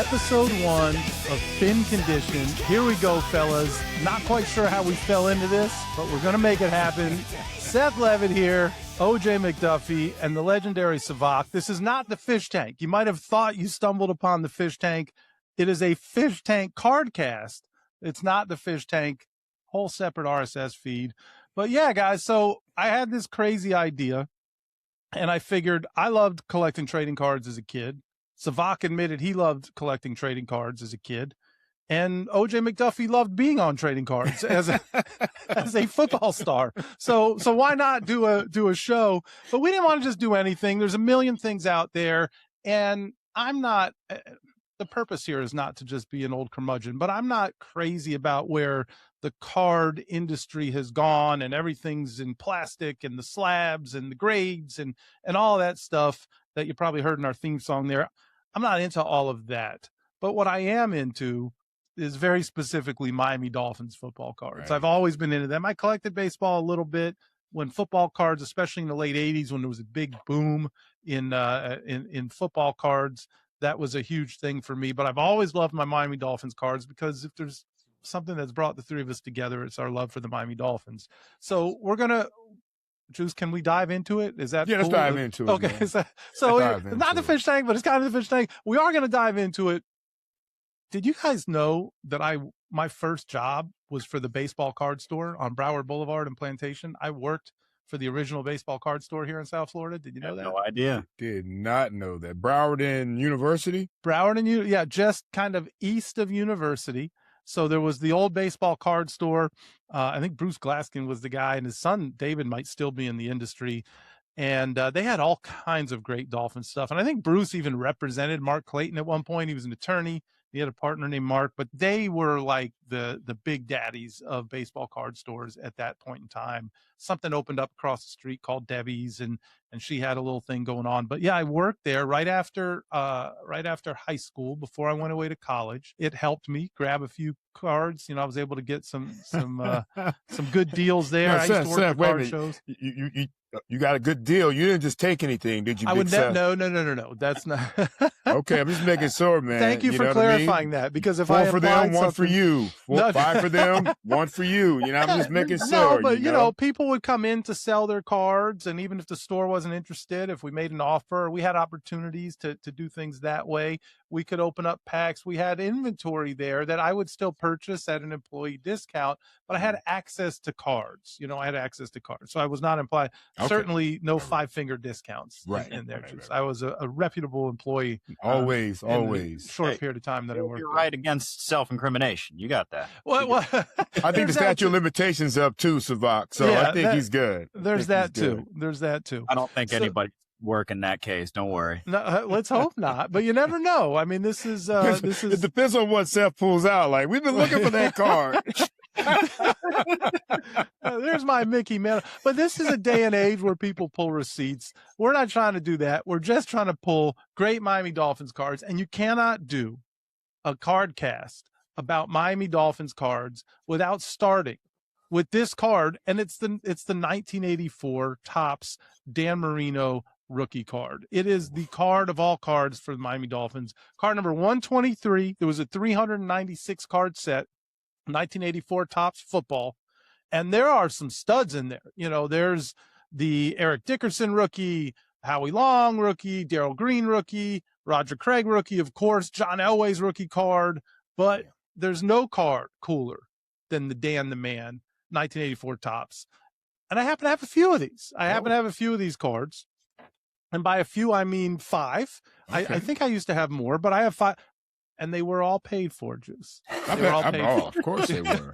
Episode 1 of Fin Condition. Here we go, fellas. Not quite sure how we fell into this, but we're going to make it happen. Seth Levit here, OJ McDuffie, and the legendary Sevach. This is not the fish tank. You might have thought you stumbled upon the fish tank. It is a fish tank CardCast. It's not the fish tank, whole separate RSS feed. But yeah, guys, so I had this crazy idea, and I figured I loved collecting trading cards as a kid. Sevach admitted he loved collecting trading cards as a kid. And OJ McDuffie loved being on trading cards as a football star. So why not do a show? But we didn't want to just do anything. There's a million things out there. And I'm not, the purpose here is not to just be an old curmudgeon, but I'm not crazy about where the card industry has gone and everything's in plastic and the slabs and the grades and all that stuff that you probably heard in our theme song there. I'm not into all of that. But what I am into is very specifically Miami Dolphins football cards. Right. I've always been into them. I collected baseball a little bit when football cards, especially in the late 80s when there was a big boom in football cards. That was a huge thing for me. But I've always loved my Miami Dolphins cards because if there's something that's brought the three of us together, it's our love for the Miami Dolphins. So we're going to, Juice, can we dive into it? Is that let's cool? dive into it. Okay, so not the fish tank, but it's kind of the fish tank. We are going to dive into it. Did you guys know that my first job was for the baseball card store on Broward Boulevard and Plantation? I worked for the original baseball card store here in South Florida. Did you know that? No idea. Did not know that. Broward and University? Broward and yeah, just kind of east of University. So there was the old baseball card store. I think Bruce Glaskin was the guy, and his son David might still be in the industry. And they had all kinds of great Dolphin stuff. And I think Bruce even represented Mark Clayton at one point. He was an attorney. He had a partner named Mark, but they were like the big daddies of baseball card stores at that point in time. Something opened up across the street called Debbie's, and she had a little thing going on. But yeah, I worked there right after high school before I went away to college. It helped me grab a few cards. You know, I was able to get some good deals there. No, I used to work at card shows. You got a good deal. You didn't just take anything, did you? No. That's not. Okay, I'm just making sure, man. Thank you for clarifying that, because if four I for them, one something... for you. Five for them, one for you. You know, I'm just making sure. No, but you know, people would come in to sell their cards, and even if the store wasn't interested, if we made an offer, we had opportunities to do things that way. We could open up packs. We had inventory there that I would still purchase at an employee discount, but I had access to cards. You know, I had access to cards. So I was not implied. Okay. Certainly no five-finger discounts in there. Right. I was a reputable employee. Always. Short period of time that I worked. You're right against self-incrimination. You got that. Well, I think the statute of limitations up too, Sevach. So yeah, I think he's good. There's that too. I don't think anybody work in that case. Don't worry. No, let's hope not. But you never know. I mean, this is. It depends on what Seth pulls out. Like, we've been looking for that card. There's my Mickey man. But this is a day and age where people pull receipts. We're not trying to do that. We're just trying to pull great Miami Dolphins cards, and you cannot do a CardCast about Miami Dolphins cards without starting with this card, and it's the 1984 Topps Dan Marino rookie card. It is the card of all cards for the Miami Dolphins. Card number 123. There was a 396 card set, 1984 Topps football, and there are some studs in there. You know, there's the Eric Dickerson rookie, Howie Long rookie, Darrell Green rookie, Roger Craig rookie, of course, John Elway's rookie card, but there's no card cooler than the Dan the Man 1984 Topps. And I happen to have a few of these. I happen to have a few of these cards. And by a few, I mean 5. Okay. I think I used to have more, but I have 5. And they were all paid for, Juice. They were all paid for. Of course they were.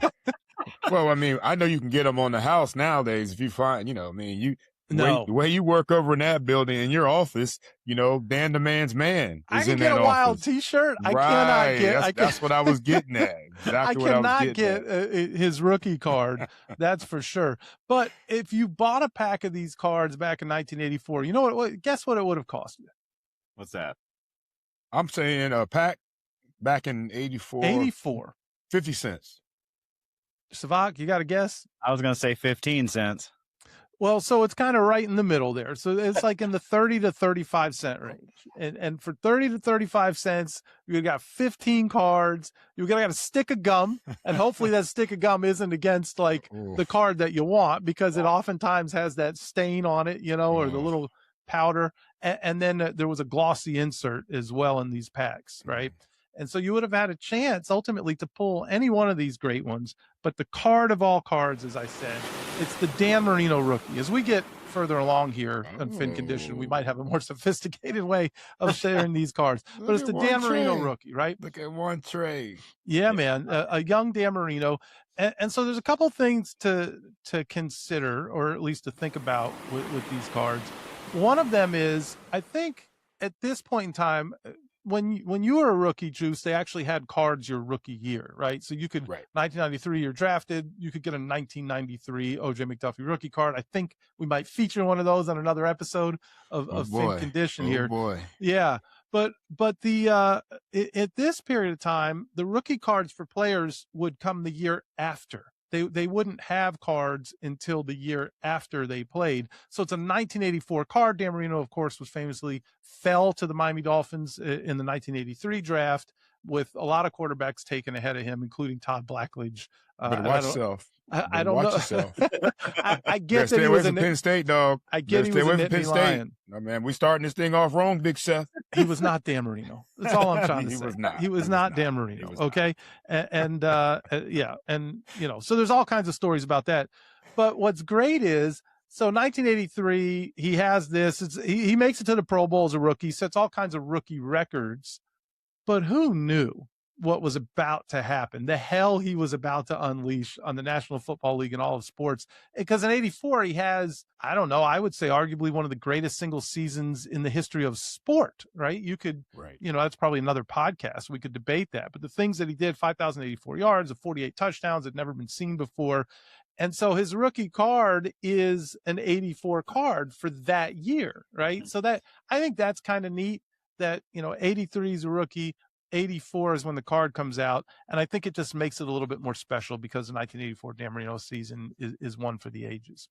Well, I mean, I know you can get them on the house nowadays if you find, you know, I mean, the way you work over in that building in your office, you know, Dan the Man's man is in that office. I can get a wild T-shirt. I cannot get. That's what I was getting at. Exactly I cannot get his rookie card. That's for sure. But if you bought a pack of these cards back in 1984, you know what? Guess what it would have cost you? What's that? I'm saying a pack back in 84. 84. 50 cents. Sevach, you got a guess? I was going to say 15 cents. Well, so it's kind of right in the middle there. So it's like in the 30 to 35 cent range. And for 30 to 35 cents, you got 15 cards. You got a stick of gum. And hopefully that stick of gum isn't against like the card that you want, because it oftentimes has that stain on it, or the little powder. And then there was a glossy insert as well in these packs, right? And so you would have had a chance ultimately to pull any one of these great ones. But the card of all cards, as I said, it's the Dan Marino rookie. As we get further along here on Fin Condition, we might have a more sophisticated way of sharing these cards. But it's the Dan Marino rookie, right? Look at one trade. Yeah, man. A young Dan Marino. And so there's a couple things to consider, or at least to think about with these cards. One of them is, I think at this point in time, when you were a rookie, Juice, they actually had cards your rookie year, right? So you could, 1993, you're drafted, you could get a 1993 OJ McDuffie rookie card. I think we might feature one of those on another episode of Fin Condition here. Boy. Yeah. But the at this period of time, the rookie cards for players would come the year after. They wouldn't have cards until the year after they played. So it's a 1984 card. Dan Marino, of course, was famously fell to the Miami Dolphins in the 1983 draft, with a lot of quarterbacks taken ahead of him, including Todd Blackledge. But watch yourself. I don't know. Yourself. I get that stay he away was from Penn State, dog. I get he was a Nittany Lion. No, man, we starting this thing off wrong, Big Seth. He was not Dan Marino. That's all I'm trying to say. He was not Dan Marino. Okay. And so there's all kinds of stories about that. But what's great is, so 1983, he has this. He makes it to the Pro Bowl as a rookie, sets all kinds of rookie records. But who knew what was about to happen, the hell he was about to unleash on the National Football League and all of sports? Because in 84, he has, I don't know, I would say arguably one of the greatest single seasons in the history of sport, right? You could, that's probably another podcast. We could debate that. But the things that he did, 5,084 yards, 48 touchdowns, had never been seen before. And so his rookie card is an 84 card for that year, right? So that, I think that's kind of neat that, 83 is a rookie, 84 is when the card comes out. And I think it just makes it a little bit more special because the 1984 Dan Marino season is one for the ages.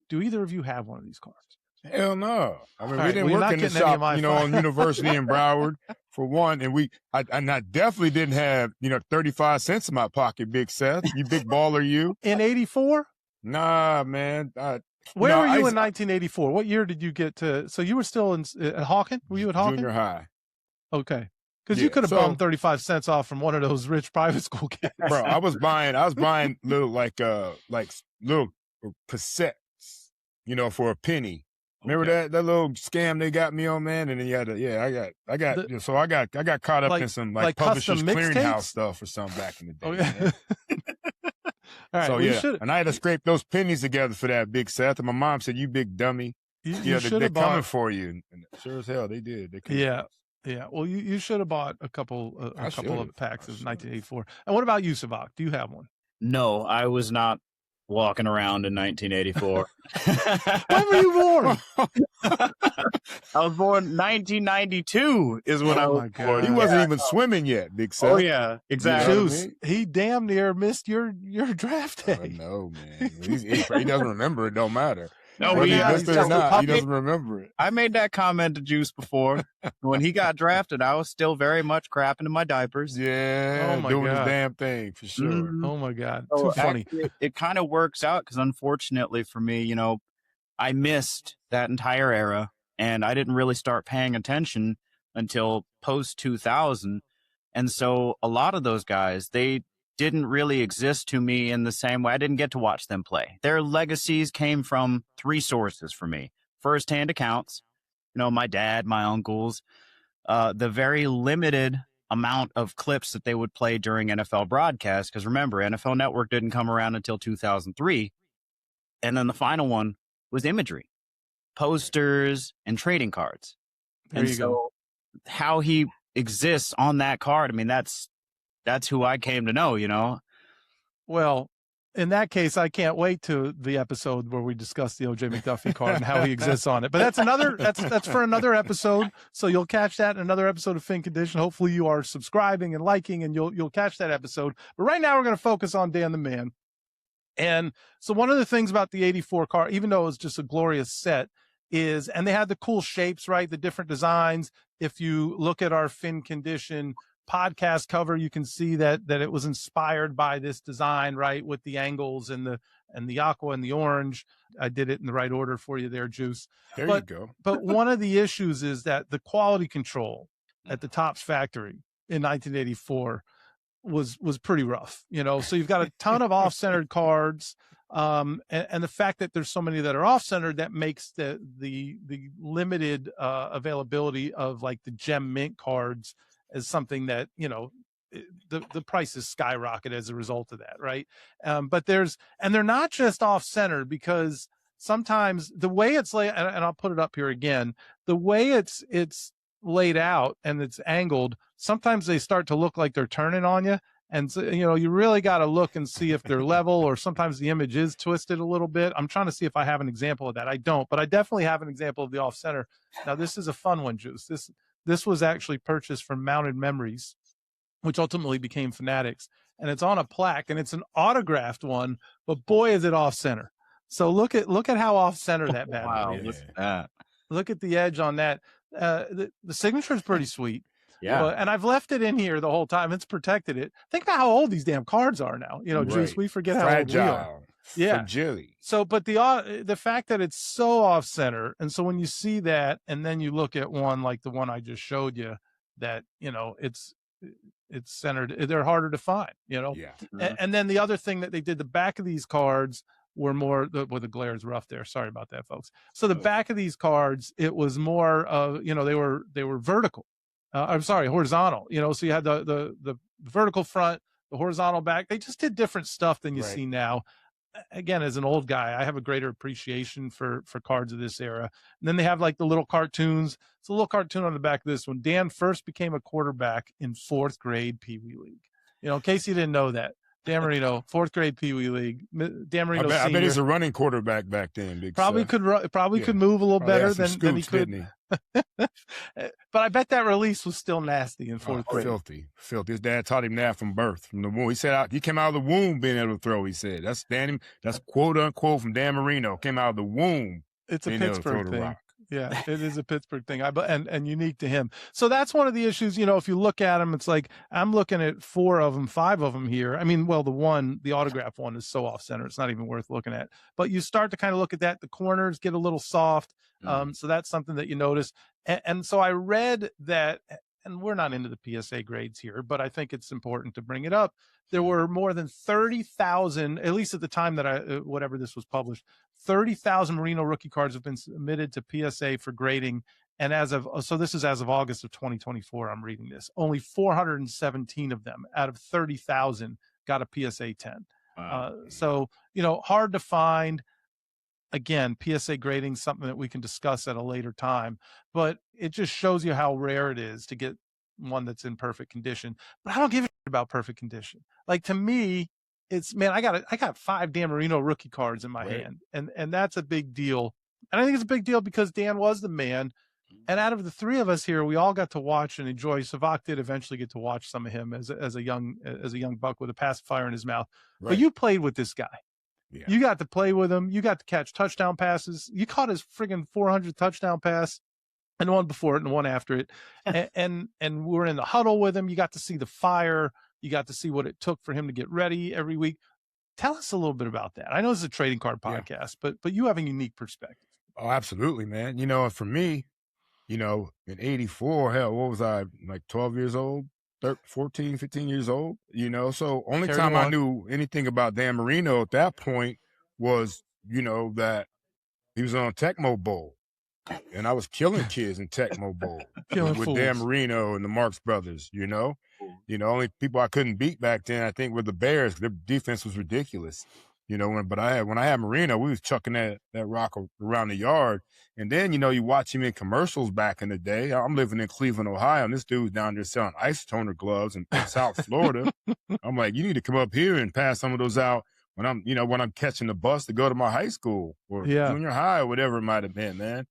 Do either of you have one of these cards? Hell no. I mean, we didn't work in the shop, on University in Broward for one. And I definitely didn't have, 35 cents in my pocket, Big Seth. You big baller, you. In 84? Nah, man. Where were you in 1984? What year did you get to? So you were still at Hawken? Were you at Hawken? Junior high. Okay. Because you could have bummed 35 cents off from one of those rich private school kids. Bro, I was buying little like little cassettes, for a penny. Remember that little scam they got me on, man? And then you had to, I got caught up in some like Publishers Clearinghouse stuff or something back in the day. Okay. All right, so and I had to scrape those pennies together for that, Big Seth. And my mom said, "You big dummy." They're coming for you. And sure as hell, they did. Yeah. Well, you should have bought a couple of packs of 1984. And what about you, Sevach? Do you have one? No, I was not walking around in 1984. When were you born? I was born 1992 is when I was born. He wasn't even swimming yet, Big Seth. Oh, yeah, exactly. Juice, he damn near missed your draft day. I know, man. He doesn't remember. It don't matter. No, he doesn't remember it. I made that comment to Juice before. When he got drafted, I was still very much crapping in my diapers. Yeah, doing the damn thing for sure. Mm-hmm. Oh my God, so too funny. It kind of works out because unfortunately for me, I missed that entire era, and I didn't really start paying attention until post 2000. And so a lot of those guys, they didn't really exist to me in the same way. I didn't get to watch them play. Their legacies came from three sources for me. First-hand accounts, my dad, my uncles, the very limited amount of clips that they would play during NFL broadcasts. Because remember, NFL Network didn't come around until 2003. And then the final one was imagery, posters, and trading cards. There you go. How he exists on that card, I mean, that's who I came to know, Well, in that case, I can't wait to the episode where we discuss the OJ McDuffie card and how he exists on it. But that's for another episode. So you'll catch that in another episode of Fin Condition. Hopefully you are subscribing and liking, and you'll catch that episode. But right now we're going to focus on Dan the Man. And so one of the things about the 84 car, even though it was just a glorious set, is, and they had the cool shapes, right? The different designs. If you look at our Fin Condition podcast cover, you can see that it was inspired by this design, right? With the angles and the aqua and the orange. I did it in the right order for you there, Juice. You go. But one of the issues is that the quality control at the Topps factory in 1984 was pretty rough, so you've got a ton of off-centered cards, and the fact that there's so many that are off-centered, that makes the limited availability of like the gem mint cards as something that the prices skyrocket as a result of that, right? But they're not just off-centered, because sometimes the way it's laid, and I'll put it up here again, the way it's laid out and it's angled, sometimes they start to look like they're turning on you. And so, you really got to look and see if they're level, or sometimes the image is twisted a little bit. I'm trying to see if I have an example of that. I don't, but I definitely have an example of the off center. Now, this is a fun one, Juice. This was actually purchased from Mounted Memories, which ultimately became Fanatics, and it's on a plaque, and it's an autographed one, but boy, is it off center. So look at how off center that bad boy is. Look at that. Look at the edge on that. The signature is pretty sweet. Yeah. And I've left it in here the whole time. It's protected it. Think about how old these damn cards are now. Juice, we forget how old we are. Yeah. Fragile. So, but the fact that it's so off center, and so when you see that, and then you look at one like the one I just showed you, that it's centered, they're harder to find. Yeah. Mm-hmm. And then the other thing that they did, the back of these cards were more, the glare is rough there. Sorry about that, folks. So the back of these cards, it was more of, they were vertical. I'm sorry, horizontal. So you had the vertical front, the horizontal back. They just did different stuff than you see now. Again, as an old guy, I have a greater appreciation for cards of this era. And then they have like the little cartoons. It's a little cartoon on the back of this one. Dan first became a quarterback in 4th grade Pee Wee League. In case you didn't know that. Dan Marino, 4th grade Pee Wee League. Dan Marino, I bet he's a running quarterback back then. Probably could move a little better than he could. But I bet that release was still nasty in 4th grade. Filthy. His dad taught him that from birth, from the womb. He said he came out of the womb being able to throw. He said that's quote unquote from Dan Marino. Came out of the womb. It's a Pittsburgh thing. Yeah, it is a Pittsburgh thing. And unique to him. So that's one of the issues. If you look at them, it's like I'm looking at 4 of them, 5 of them here. I mean, well, the autograph one is so off center, it's not even worth looking at. But you start to kind of look at that. The corners get a little soft. So that's something that you notice. And so I read that, and we're not into the PSA grades here, but I think it's important to bring it up. There were more than 30,000, at least at the time that whatever this was published, 30,000 Marino rookie cards have been submitted to PSA for grading. And so this is as of August of 2024, I'm reading this. Only 417 of them out of 30,000 got a PSA 10. Wow. So, hard to find. Again, PSA grading is something that we can discuss at a later time, but it just shows you how rare it is to get one that's in perfect condition. But I don't give a shit about perfect condition. Like, to me, it's, man, I got 5 Dan Marino rookie cards in my hand, and that's a big deal. And I think it's a big deal because Dan was the man. And out of the 3 of us here, we all got to watch and enjoy. Sevach did eventually get to watch some of him as a young buck with a pacifier in his mouth. Right. But you played with this guy. Yeah. You got to play with him. You got to catch touchdown passes. You caught his friggin' 400 touchdown pass, and one before it and one after it. and we're in the huddle with him. You got to see the fire. You got to see what it took for him to get ready every week. Tell us a little bit about that. I know this is a trading card podcast, but you have a unique perspective. Oh, absolutely, man. For me, in 84, hell, what was I, like 12 years old? 14, 15 years old, so only time I knew anything about Dan Marino at that point was, that he was on Tecmo Bowl, and I was killing kids in Tecmo Bowl with Dan Marino and the Marx Brothers, only people I couldn't beat back then, I think, were the Bears. Their defense was ridiculous, when I had Marino, we was chucking that rock around the yard. And then, you watch him in commercials back in the day. I'm living in Cleveland, Ohio, and this dude's down there selling ice toner gloves in South Florida. I'm like, you need to come up here and pass some of those out when I'm catching the bus to go to my high school or junior high or whatever it might have been, man.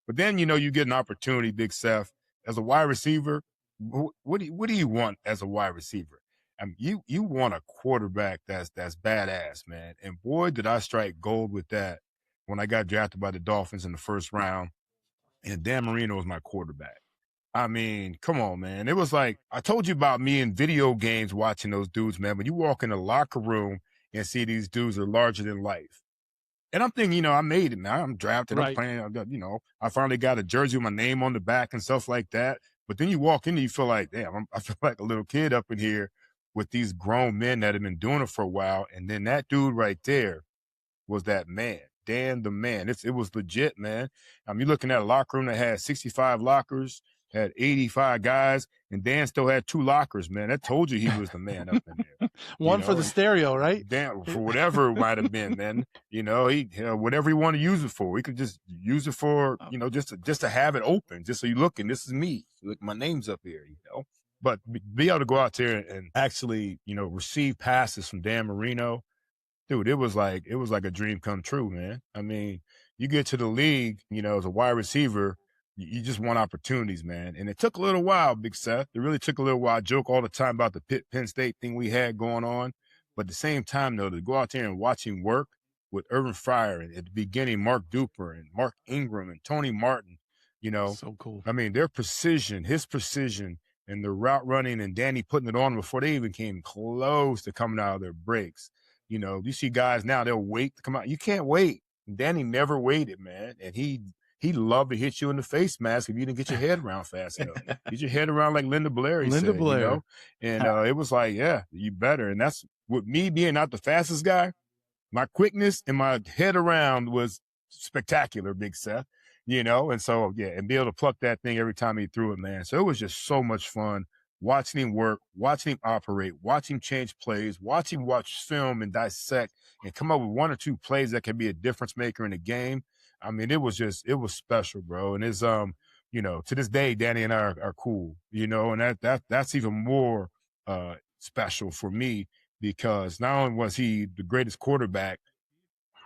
But then, you get an opportunity, Big Seth, as a wide receiver. What do you want as a wide receiver? I mean, you want a quarterback that's badass, man. And boy, did I strike gold with that when I got drafted by the Dolphins in the first round. And Dan Marino was my quarterback. I mean, come on, man. It was like, I told you about me in video games watching those dudes, man. When you walk in the locker room and see these dudes are larger than life. And I'm thinking, I made it, man. I'm drafted. Right. I'm playing, I finally got a jersey with my name on the back and stuff like that. But then you walk in and you feel like, damn, I feel like a little kid up in here with these grown men that have been doing it for a while. And then that dude right there was that man, Dan the man. It was legit, man. You're looking at a locker room that had 65 lockers, had 85 guys, and Dan still had 2 lockers, man. That told you he was the man up in there. One for the stereo, right? Dan, for whatever it might have been, man. He whatever he wanted to use it for. He could just use it for, just to have it open, just so you look, and this is me. Look, my name's up here, But be able to go out there and actually, receive passes from Dan Marino, dude, it was like a dream come true, man. I mean, you get to the league, as a wide receiver, you just want opportunities, man. And it took a little while, Big Seth. It really took a little while. I joke all the time about the Penn State thing we had going on. But at the same time, though, to go out there and watch him work with Urban Fryer, and at the beginning, Mark Duper and Mark Ingram and Tony Martin, So cool. I mean, his precision and the route running and Danny putting it on before they even came close to coming out of their breaks. You see guys now, they'll wait to come out. You can't wait. Danny never waited, man. And he loved to hit you in the face mask if you didn't get your head around fast enough. Get your head around like Linda Blair, And it was like, yeah, you better. And that's with me being not the fastest guy, my quickness and my head around was spectacular, Big Seth. And so, yeah, and be able to pluck that thing every time he threw it, man. So it was just so much fun watching him work, watching him operate, watching him change plays, watching him watch film and dissect and come up with 1 or 2 plays that can be a difference maker in a game. I mean, it was special, bro. And it's, to this day, Danny and I are cool, and that's even more special for me because not only was he the greatest quarterback,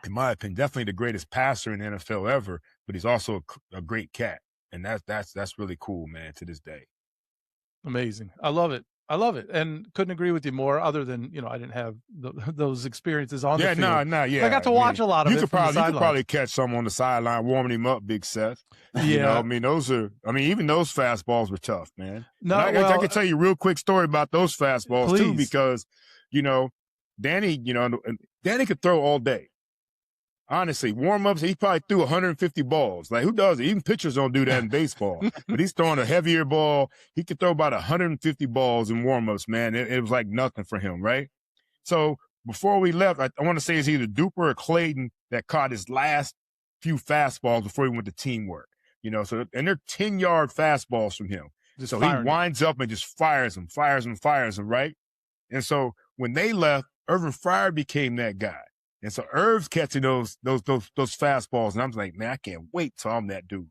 in my opinion, definitely the greatest passer in the NFL ever, but he's also a great cat. And that's really cool, man, to this day. Amazing. I love it. And couldn't agree with you more other than, I didn't have those experientos on the field. Yeah. I got to watch a lot of it. You could probably catch some on the sideline warming him up, Big Seth. Yeah. Even those fastballs were tough, man. No, I can tell you a real quick story about those fastballs, please. Too, because, Danny could throw all day. Honestly, warm-ups, he probably threw 150 balls. Like, who does it? Even pitchers don't do that in baseball. But he's throwing a heavier ball. He could throw about 150 balls in warm-ups, man. It was like nothing for him, right? So before we left, I want to say it's either Duper or Clayton that caught his last few fastballs before he went to teamwork. And they're 10-yard fastballs from him. So he winds up and just fires them, right? And so when they left, Urban Fryer became that guy. And so Irv's catching those fastballs, and I'm like, man, I can't wait till I'm that dude.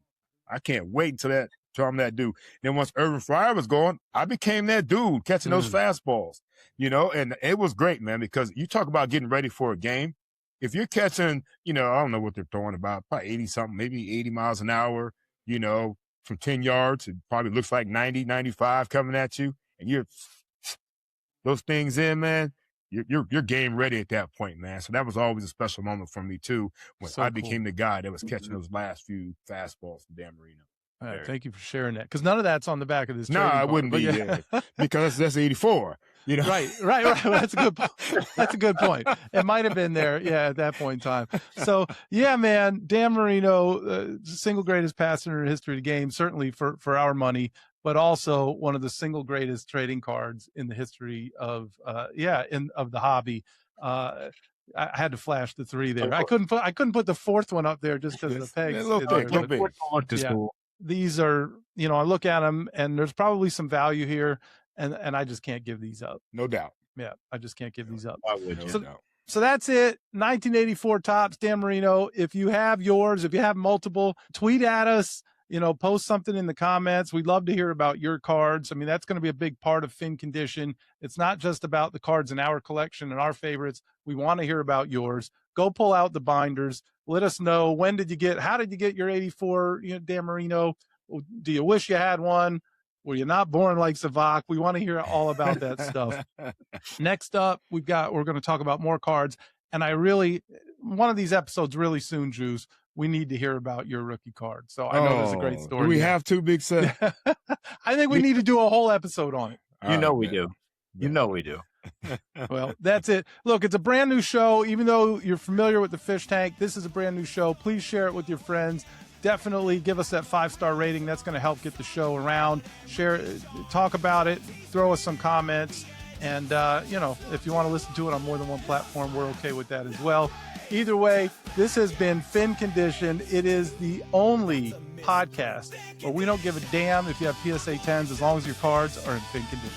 I can't wait till I'm that dude. Then once Urban Fryer was going, I became that dude catching those fastballs, and it was great, man, because you talk about getting ready for a game. If you're catching, I don't know what they're throwing about, probably 80 something, maybe 80 miles an hour, from 10 yards, it probably looks like 90, 95 coming at you, and you're those things in, man. You're game ready at that point, man. So that was always a special moment for me too, when I became the guy that was catching those last few fastballs from Dan Marino. All right, thank you for sharing that, because none of that's on the back of this. No, I wouldn't be, because that's 84. Right. That's a good. That's a good point. It might have been there, at that point in time. So, yeah, man, Dan Marino, single greatest passer in the history of the game, certainly for our money, but also one of the single greatest trading cards in the history of the hobby. I had to flash the 3 there. I couldn't put the 4th one up there just because of the pegs. These are, I look at them and there's probably some value here, and I just can't give these up. No doubt. Yeah, I just can't give these up. Why would you? So that's it. 1984 Topps, Dan Marino. If you have yours, if you have multiple, tweet at us. Post something in the comments. We'd love to hear about your cards. I mean, that's going to be a big part of Fin Condition. It's not just about the cards in our collection and our favorites. We want to hear about yours. Go pull out the binders. Let us know, how did you get your 84, Dan Marino? Do you wish you had one? Were you not born like Sevach? We want to hear all about that stuff. Next up, we're going to talk about more cards. And one of these episodes really soon, Juice, we need to hear about your rookie card. So I know there's a great story. Do we have to, Big Seth? I think we need to do a whole episode on it. We do. You know we do. Well, that's it. Look, it's a brand new show. Even though you're familiar with the Fish Tank, this is a brand new show. Please share it with your friends. Definitely give us that 5-star rating. That's going to help get the show around. Share it, talk about it, throw us some comments. And, if you want to listen to it on more than one platform, we're okay with that as well. Either way, this has been Fin Condition. It is the only podcast where we don't give a damn if you have PSA 10s as long as your cards are in fin condition.